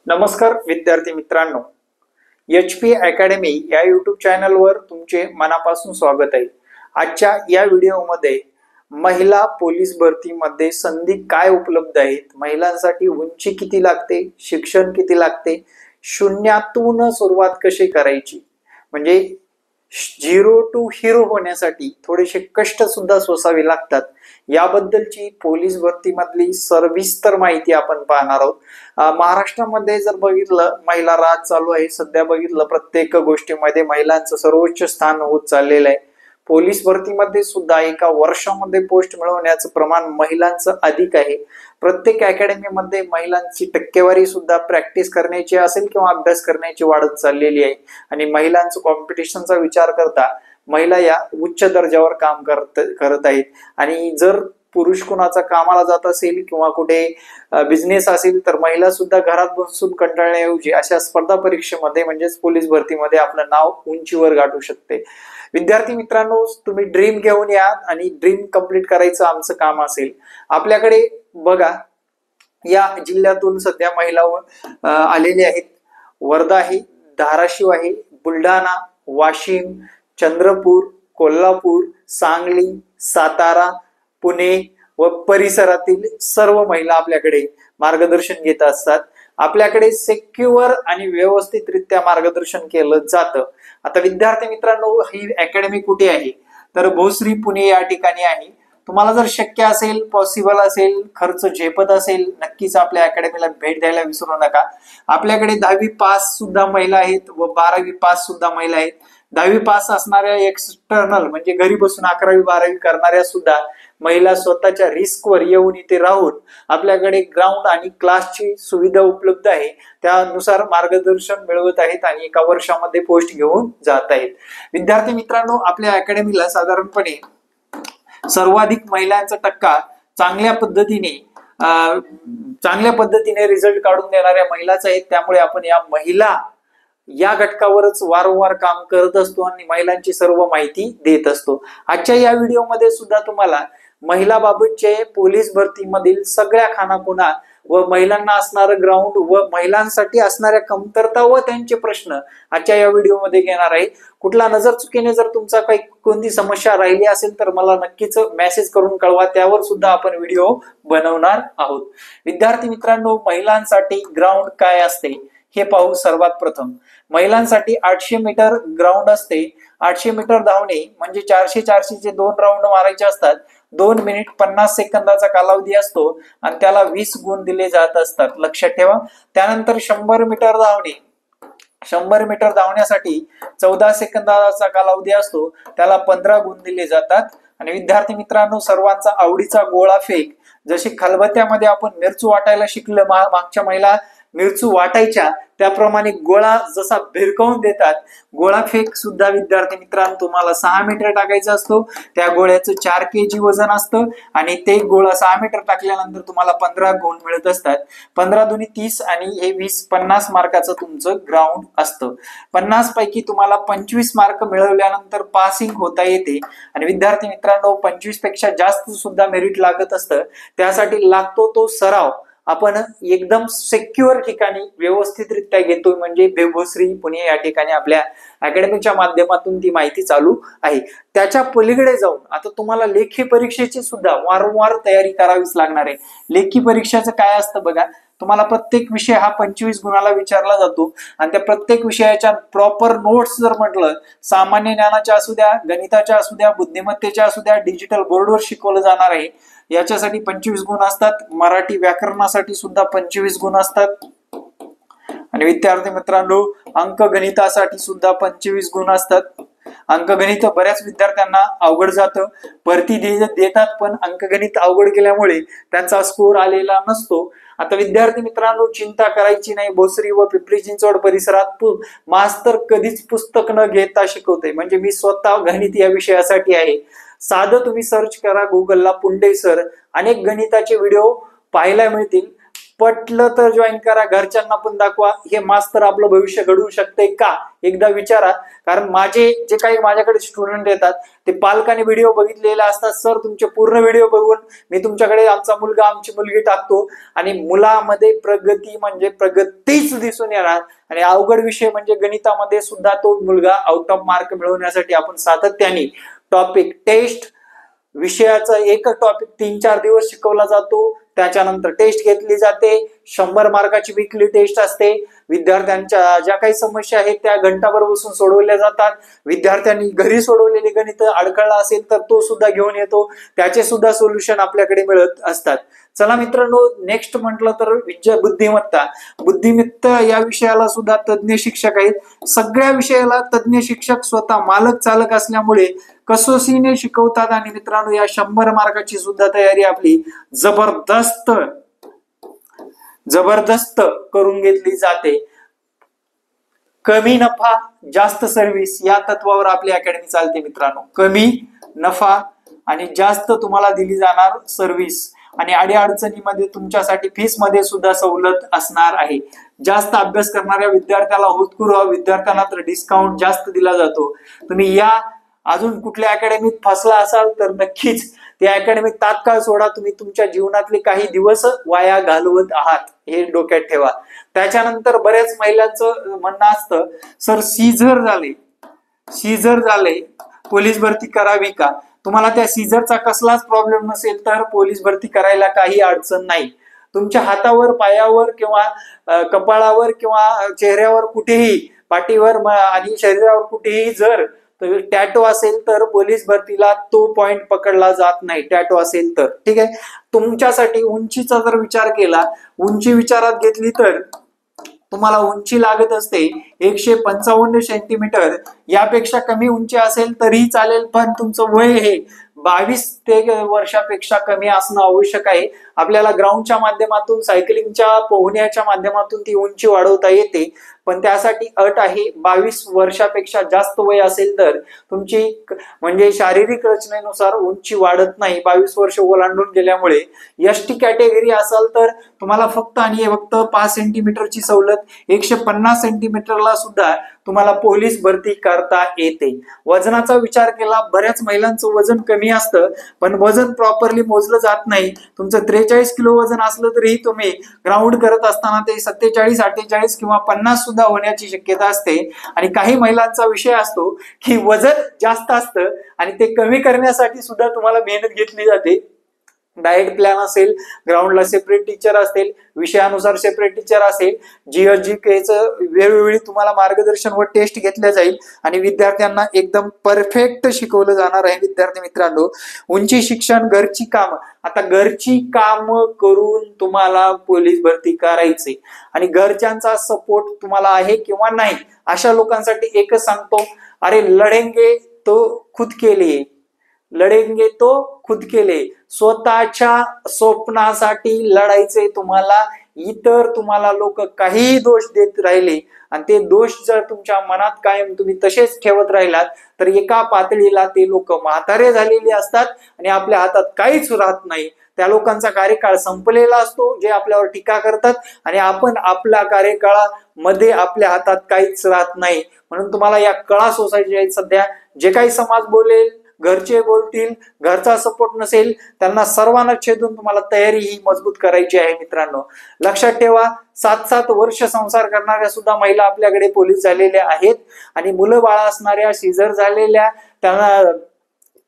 नमस्कार विद्यार्थी मित्रांनो, HP अकॅडमी या यूट्यूब चॅनलवर तुमचे मनापासून स्वागत आहे। आजच्या या व्हिडिओमध्ये महिला पोलीस भरतीमध्ये संधी काय उपलब्ध आहेत, महिलांसाठी उंची किती लागते, शिक्षण किती लागते, शून्यातून सुरुवात कशी करायची, म्हणजे झिरो टू हिरो होण्यासाठी थोडेसे कष्ट सुद्धा सोसावे लागतात, याबद्दलची पोलीस भरतीमधली सविस्तर माहिती आपण पाहणार आहोत। महाराष्ट्रामध्ये जर बघितलं, महिला राज चालू आहे। सध्या बघितलं प्रत्येक गोष्टीमध्ये महिलांचं सर्वोच्च स्थान होत चाललेलं आहे। पोलीस भरतीमध्ये सुद्धा एका वर्षामध्ये पोस्ट मिळवण्याचं प्रमाण महिलांचं अधिक आहे। प्रत्येक अकॅडमीमध्ये महिलांची टक्केवारी सुद्धा प्रॅक्टिस करण्याची असेल किंवा अभ्यास करण्याची वाढत चाललेली आहे आणि महिलांचं कॉम्पिटिशनचा विचार करता महिला या उच्च दर्जावर काम करत आहेत। आणि जर पुरुष कुणाचा कामाला जात असेल किंवा कुठे बिझनेस असेल तर महिला सुद्धा घरात बसून कंटाळण्याऐवजी अशा स्पर्धा परीक्षेमध्ये म्हणजेच पोलीस भरतीमध्ये आपलं नाव उंचीवर गाठू शकते। विद्यार्थी मित्रांनो, तुम्ही ड्रीम घेऊन या आणि ड्रीम कंप्लीट करायचं आमचं काम असेल। आपल्याकडे बघा, या जिल्ह्यातून सध्या महिला आलेल्या आहेत। वर्धा आहे, धाराशिव आहे, बुलढाणा, वाशिम, चंद्रपूर, कोल्हापूर, सांगली, सातारा, पुणे व परिसरातील सर्व महिला आपल्याकडे मार्गदर्शन घेत असतात। आपल्याकडे सेक्युअर आणि व्यवस्थितरित्या मार्गदर्शन केलं जातं। आता विद्यार्थी मित्रांनो, ही अकॅडमी कुठे आहे तर भोसरी पुणे या ठिकाणी आहे। तुम्हाला जर शक्य असेल, पॉसिबल असेल, खर्च झेपत असेल, नक्कीच आपल्या अकॅडमीला भेट द्यायला विसरू नका। आपल्याकडे 10वी पास सुद्धा महिला आहेत व 12वी पास सुद्धा महिला आहेत। 10वी पास असणाऱ्या एक्सटर्नल म्हणजे घरी बसून 11वी 12वी करणाऱ्या सुद्धा महिला स्वतःच्या रिस्कवर येऊन इथे राहून आपल्याकडे ग्राउंड आणि क्लासची सुविधा उपलब्ध आहे, त्यानुसार मार्गदर्शन मिळवत आहेत आणि एका वर्षामध्ये पोस्ट घेऊन जात आहेत। विद्यार्थी मित्रांनो, आपल्या अकॅडमीला साधारणपणे सर्वाधिक महिलांचा टक्का चांगल्या पद्धतीने रिझल्ट काढून देणाऱ्या महिलाच आहेत। त्यामुळे आपण या महिला या घटकावरच वारंवार काम करत असतो आणि महिलांची सर्व माहिती देत असतो। आजच्या या व्हिडिओमध्ये सुद्धा तुम्हाला महिलाबाबतचे पोलीस भरतीमधील सगळ्या खानाखुणा व महिलांना असणारं ग्राउंड व महिलांसाठी असणाऱ्या कमतरता व त्यांचे प्रश्न आजच्या या व्हिडिओमध्ये घेणार आहे। कुठला नजर चुकीने जर तुमचा काही कोणती समस्या राहिली असेल तर मला नक्कीच मेसेज करून कळवा, त्यावर सुद्धा आपण व्हिडिओ बनवणार आहोत। विद्यार्थी मित्रांनो, महिलांसाठी ग्राउंड काय असते हे पाहू। सर्वात प्रथम महिलांसाठी 800 मीटर ग्राउंड असते। 800 मीटर धावणे म्हणजे 400-400 2 राऊंड मारायचे असतात। 2 मिनिट 50 सेकंदाचा कालावधी असतो आणि त्याला 20 गुण दिले जात असतात, लक्षात ठेवा। त्यानंतर 100 मीटर धावणे, 100 मीटर धावण्यासाठी 14 सेकंदाचा कालावधी असतो, त्याला 15 गुण दिले जातात। आणि विद्यार्थी मित्रांनो, सर्वांचा आवडीचा गोळा फेक, जशी खलबत्त्यामध्ये आपण मिरचू वाटायला शिकलं, मागच्या महिला मिरचू वाटायच्या त्याप्रमाणे गोळा जसा भिरकवून देतात, गोळा फेक सुद्धा विद्यार्थी मित्रांनो तुम्हाला 6 मीटर टाकायचा असतो। त्या गोळ्याचं 4 kg वजन असतं आणि ते गोळा 6 मीटर टाकल्यानंतर तुम्हाला 15 गुण मिळत असतात। 15 दुनी 30 आणि हे 20 50 मार्काचं तुमचं ग्राउंड असतं। 50 पैकी तुम्हाला 25 मार्क मिळवल्यानंतर पासिंग होता येते। आणि विद्यार्थी मित्रांनो, 25 पेक्षा जास्त सुद्धा मेरिट लागत असतं, त्यासाठी लागतो तो सराव आपण एकदम सेक्युअर ठिकाणी व्यवस्थितरित्या घेतोय, म्हणजे भोसरी पुणे या ठिकाणी आपल्या अकॅडमीच्या माध्यमातून ती माहिती चालू आहे। त्याच्या पलीकडे जाऊन आता तुम्हाला लेखी परीक्षेची सुद्धा वारंवार तयारी करावीच लागणार आहे। लेखी परीक्षेचं काय असतं बघा, तुम्हाला प्रत्येक विषय हा 25 गुणाला विचारला जातो आणि त्या प्रत्येक विषयाच्या प्रॉपर नोट्स जर म्हटलं, सामान्य ज्ञानाच्या असू द्या, गणिताच्या असू द्या, बुद्धिमत्तेच्या असू द्या, डिजिटल बोर्डवर शिकवलं जाणार आहे, याच्यासाठी 25 गुण असतात। मराठी व्याकरणासाठी सुद्धा 25 गुण असतात। आणि विद्यार्थी मित्रांनो, अंकगणितासाठी सुद्धा 25 गुण असतात। अंकगणित बऱ्याच विद्यार्थ्यांना अवघड जातं, भरती देतात पण अंकगणित अवघड केल्यामुळे त्यांचा स्कोर आलेला नसतो। आता विद्यार्थी मित्रांनो, चिंता करायची नाही। भोसरी व पिंपरी चिंचवड परिसरात मास्तर कधीच पुस्तक न घेता शिकवते, म्हणजे मी स्वतः गणित या विषयासाठी आहे। साधं तुम्ही सर्च करा गुगलला, पुंडे सर, अनेक गणिताचे व्हिडिओ पाहायला मिळतील। पटलं तर जॉईन करा, घरच्यांना पण दाखवा. हे मास्तर आपलं भविष्य घडवू शकते का एकदा विचारा. कारण माझे जे काही माझ्याकडे स्टुडंट येतात ते पालकांनी व्हिडिओ बघितलेले असतात. सर तुमचे पूर्ण व्हिडिओ बघून मी तुमच्याकडे आमचा मुलगा आमची मुलगी टाकतो आणि मुलामध्ये प्रगती म्हणजे प्रगतीच दिसून येणार. आणि अवघड विषय म्हणजे गणितामध्ये सुद्धा तो मुलगा आउट ऑफ मार्क मिळवण्यासाठी आपण सातत्याने टॉपिक टेस्ट विषयाचा एक टॉपिक 3-4 दिवस शिकवला जातो. त्याच्यानंतर टेस्ट घेतली जाते. 100 मार्काची वीकली टेस्ट असते. विद्यार्थ्यांच्या ज्या काही समस्या आहेत त्या घंटाभर बसून सोडवल्या जातात. विद्यार्थ्यांनी घरी सोडवलेले गणित अडखळला असेल तर तो सुद्धा घेऊन येतो, त्याचे सुद्धा सोल्युशन आपल्याकडे मिळत असतात. चला मित्रांनो, नेक्स्ट म्हटलं तर बुद्धिमत्ता. बुद्धिमत्ता या विषयाला सुद्धा तज्ञ शिक्षक आहेत. सगळ्या विषयाला तज्ञ शिक्षक स्वतः मालक चालक असल्यामुळे कसोशीने शिकवतात. आणि मित्रांनो, या 100 मार्काची सुद्धा तयारी आपली जबरदस्त करून घेतली जाते. कमी नफा जास्त सर्व्हिस या तत्वावर आपली अकॅडमी चालते मित्रांनो. कमी नफा आणि जास्त तुम्हाला दिली जाणार सर्व्हिस. आणि अडीअडचणीमध्ये तुमच्यासाठी फीस मध्ये सुद्धा सवलत असणार आहे. जास्त अभ्यास करणाऱ्या विद्यार्थ्याला होतकरू विद्यार्थ्यांना तर डिस्काउंट जास्त दिला जातो. तुम्ही या अजून कुठल्या अकॅडमीत फसला असाल तर नक्कीच त्या अकॅडमीत तात्काळ सोडा. तुम्ही तुमच्या जीवनातले काही दिवस वाया घालवत आहात हे डोक्यात ठेवा. त्याच्यानंतर बऱ्याच महिलांचं म्हणणं असतं, सर सीझर झाले पोलीस भरती करावी का? तुम्हाला त्या सीझरचा कसलाच प्रॉब्लेम नसेल तर पोलीस भरती करायला काही अडचण नाही. तुमच्या हातावर, पायावर किंवा कपाळावर किंवा चेहऱ्यावर कुठेही, पाठीवर आणि शरीरावर कुठेही जर टॅटो असेल तर पोलीस भरतीला तो पॉइंट पकडला जात नाही. टॅटो असेल तर ठीक आहे. तुमच्यासाठी उंचीचा जर विचार केला, उंची विचारात घेतली तर तुम्हाला उंची लागत असते 155 सेंटीमीटर. यापेक्षा कमी उंची असेल तरीही चालेल, पण तुमचं वय हे 22 वर्षापेक्षा कमी असणं आवश्यक आहे. आपल्याला ग्राउंडच्या माध्यमातून, सायकलिंगच्या पोहण्याच्या माध्यमातून ती उंची वाढवता येते, पण त्यासाठी अट आहे 22 वर्षापेक्षा जास्त वय असेल तर तुमची म्हणजे शारीरिक रचनेनुसार उंची वाढत नाही 22 वर्ष ओलांडून गेल्यामुळे. एसटी कॅटेगरी असाल तर तुम्हाला फक्त आणि फक्त 5 सेंटीमीटरची सवलत, 150 सेंटीमीटरला सुद्धा तुम्हाला पोलीस भरती करता येते. वजनाचा विचार केला, बऱ्याच महिलांचं वजन कमी असतं पण वजन प्रॉपरली मोजलं जात नाही. तुमचं 43 किलो वजन असलं तरीही तुम्ही ग्राउंड करत असताना ते 47, 48 किंवा 50 सुद्धा होण्याची शक्यता असते. आणि काही महिलांचा विषय असतो की वजन जास्त असतं आणि ते कमी करण्यासाठी सुद्धा तुम्हाला मेहनत घेतली जाते. डाएट प्लॅन असेल, ग्राउंडला सेपरेट टीचर असेल, विषयानुसार सेपरेट टीचर असेल, जीएसजीकेचं वेळोवेळी तुम्हाला मार्गदर्शन व टेस्ट घेतल्या जाईल आणि विद्यार्थ्यांना एकदम परफेक्ट शिकवलं जाणार आहे. विद्यार्थी मित्रांनो, उंची शिक्षण, घरची काम. आता घरची काम करून तुम्हाला पोलीस भरती करायचे आणि घरच्यांचा सपोर्ट तुम्हाला आहे किंवा नाही, अशा लोकांसाठी एकच सांगतो, अरे लढेंगे तो खुद के लिए. स्वतःच्या स्वप्नासाठी लढायचे तुम्हाला. इतर तुम्हाला लोक काही दोष देत राहिले आणि ते दोष जर तुमच्या मनात कायम तुम्ही तसेच ठेवत राहिलात तर एका पातळीला ते लोक म्हातारे झालेले असतात आणि आपल्या हातात काहीच राहत नाही. त्या लोकांचा कार्यकाळ संपलेला असतो जे आपल्यावर टीका करतात आणि आपण आपल्या कार्यकाळामध्ये आपल्या हातात काहीच राहत नाही. म्हणून तुम्हाला या कळा सोसायटी आहेत सध्या. जे काही समाज बोलेल, घरचे बोलतील, घरचा सपोर्ट नसेल, त्यांना सर्वांना छेदून तुम्हाला तयारी ही मजबूत करायची आहे. मित्रांनो, लक्षात ठेवा, 7-7 वर्ष संसार करणाऱ्या सुद्धा महिला आपल्याकडे पोलीस झालेल्या आहेत आणि मुलं बाळा असणाऱ्या, सीझर झालेल्या, त्यांना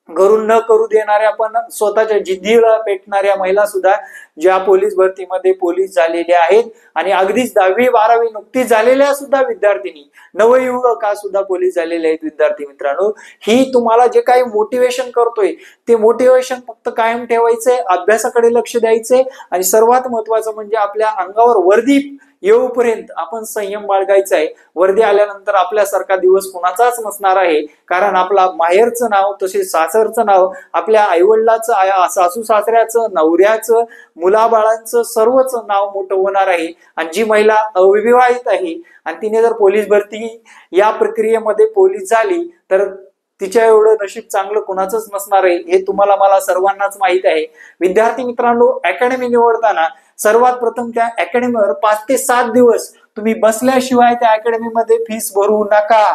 घरून न करू देणाऱ्या पण स्वतःच्या जिद्दीला पेटणाऱ्या महिला सुद्धा ज्या पोलीस भरतीमध्ये पोलीस झालेल्या आहेत. आणि अगदीच 10वी-12वी नुकतीच झालेल्या सुद्धा विद्यार्थिनी, नवयुवका सुद्धा पोलीस झालेले आहेत. विद्यार्थी मित्रांनो, ही तुम्हाला जे काही मोटिवेशन करतोय ते मोटिवेशन फक्त कायम ठेवायचंय, अभ्यासाकडे लक्ष द्यायचंय आणि सर्वात महत्वाचं म्हणजे आपल्या अंगावर वर्दी येऊपर्यंत आपण संयम बाळगायचा आहे. वर्दी आल्यानंतर आपल्यासारखा दिवस कोणाचाच नसणार आहे, कारण आपला माहेरचं नाव, तसेच सासरचं नाव, आपल्या आईवडिलाचं, सासू सासऱ्याचं, नवऱ्याचं, मुलाबाळांचं सर्वच नाव मोठं होणार आहे. आणि जी महिला अविवाहित आहे आणि तिने जर पोलीस भरती या प्रक्रियेमध्ये पोलीस झाली तर तिच्या एवढं नशीब चांगलं कुणाचंच नसणार आहे, हे तुम्हाला मला सर्वांनाच माहित आहे. विद्यार्थी मित्रांनो, अकॅडमी निवडताना सर्वात प्रथम त्या अकॅडमीवर 5 ते 7 दिवस तुम्ही बसल्याशिवाय त्या अकॅडमीमध्ये फीस भरू नका.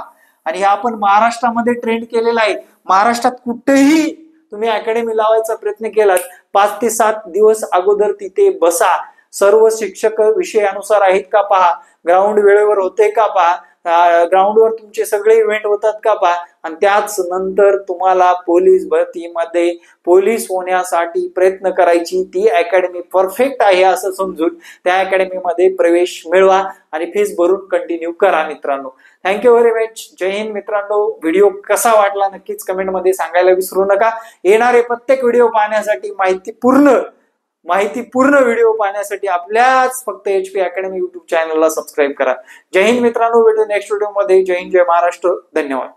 आणि हे आपण महाराष्ट्रामध्ये ट्रेंड केलेला आहे. महाराष्ट्रात कुठेही तुम्ही अकॅडमी लावायचा प्रयत्न केलात 5 ते 7 दिवस अगोदर तिथे बसा. सर्व शिक्षक विषयानुसार आहेत का पहा, ग्राउंड वेळेवर होते का पहा, ग्राउंडवर तुमचे सगळे इव्हेंट होतात का पहा. आणि त्याच नंतर तुम्हाला पोलीस भरतीमध्ये पोलीस होण्यासाठी प्रयत्न करायची. ती अकॅडमी परफेक्ट आहे असं समजून त्या अकॅडमीमध्ये प्रवेश मिळवा आणि फीस भरून कंटिन्यू करा. मित्रांनो, थँक्यू व्हेरी मच. जय हिंद मित्रांनो. व्हिडिओ कसा वाटला नक्कीच कमेंटमध्ये सांगायला विसरू नका. येणारे प्रत्येक व्हिडिओ पाहण्यासाठी माहितीपूर्ण व्हिडिओ पाहण्यासाठी आपल्याच फक्त HP अकॅडमी YouTube चॅनलला सबस्क्राईब करा. जय हिंद मित्रांनो. भेटू नेक्स्ट व्हिडिओ मध्ये. जय हिंद, जय महाराष्ट्र. धन्यवाद.